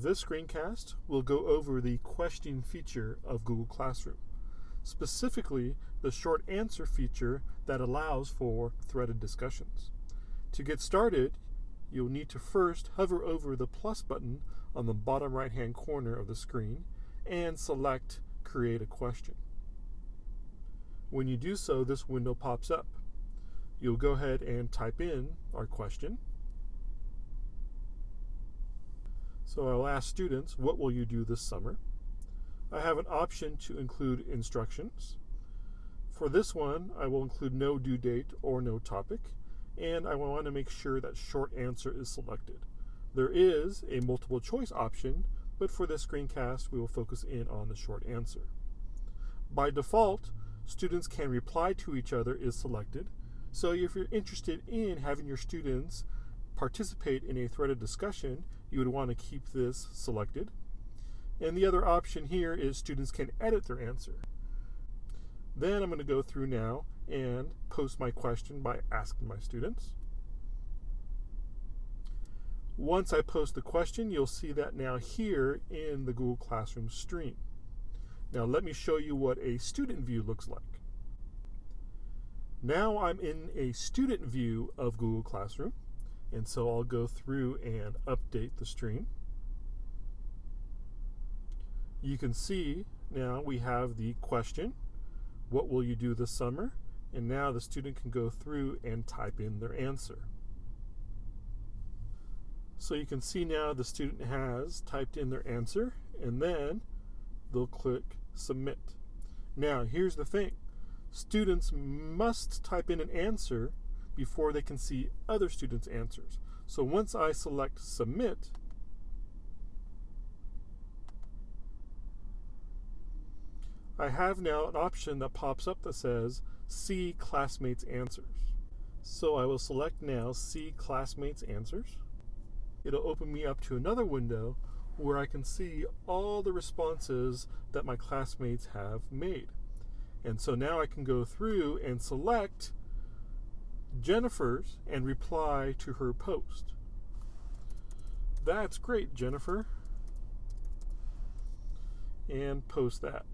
This screencast will go over the question feature of Google Classroom, specifically the short answer feature that allows for threaded discussions. To get started, you'll need to first hover over the plus button on the bottom right-hand corner of the screen and select Create a Question. When you do so, this window pops up. You'll go ahead and type in our question. So I'll ask students, what will you do this summer? I have an option to include instructions. For this one, I will include no due date or no topic, and I want to make sure that short answer is selected. There is a multiple choice option, but for this screencast, we will focus in on the short answer. By default, students can reply to each other is selected. So if you're interested in having your students participate in a threaded discussion, you would want to keep this selected. And the other option here is students can edit their answer. Then I'm going to go through now and post my question by asking my students. Once I post the question, you'll see that now here in the Google Classroom stream. Now let me show you what a student view looks like. Now I'm in a student view of Google Classroom, and so I'll go through and update the stream. You can see now we have the question, what will you do this summer? And now the student can go through and type in their answer. So you can see now the student has typed in their answer, and then they'll click Submit. Now here's the thing. Students must type in an answer before they can see other students' answers. So once I select Submit, I have now an option that pops up that says See Classmates' Answers. So I will select now See Classmates' Answers. It'll open me up to another window where I can see all the responses that my classmates have made. And so now I can go through and select Jennifer's and reply to her post. That's great, Jennifer. And post that.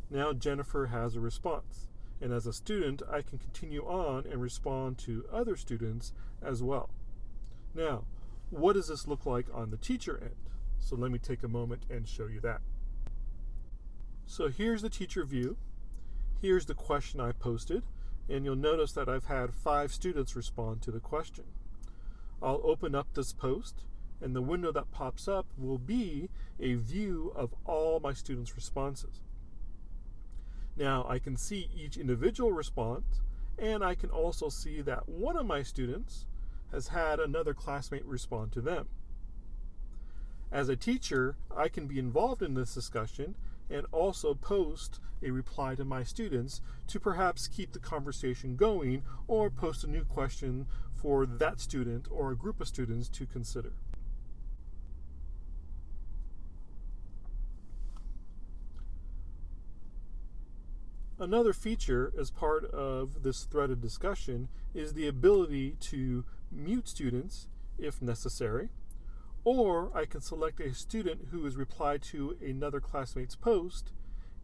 Now Jennifer has a response. And as a student, I can continue on and respond to other students as well. Now, what does this look like on the teacher end? So let me take a moment and show you that. So here's the teacher view. Here's the question I posted, and you'll notice that I've had 5 students respond to the question. I'll open up this post, and the window that pops up will be a view of all my students' responses. Now I can see each individual response, and I can also see that one of my students has had another classmate respond to them. As a teacher, I can be involved in this discussion and also post a reply to my students to perhaps keep the conversation going or post a new question for that student or a group of students to consider. Another feature as part of this threaded discussion is the ability to mute students if necessary, or I can select a student who has replied to another classmate's post,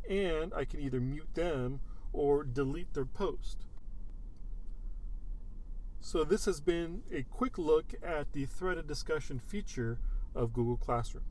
and I can either mute them or delete their post. So this has been a quick look at the threaded discussion feature of Google Classroom.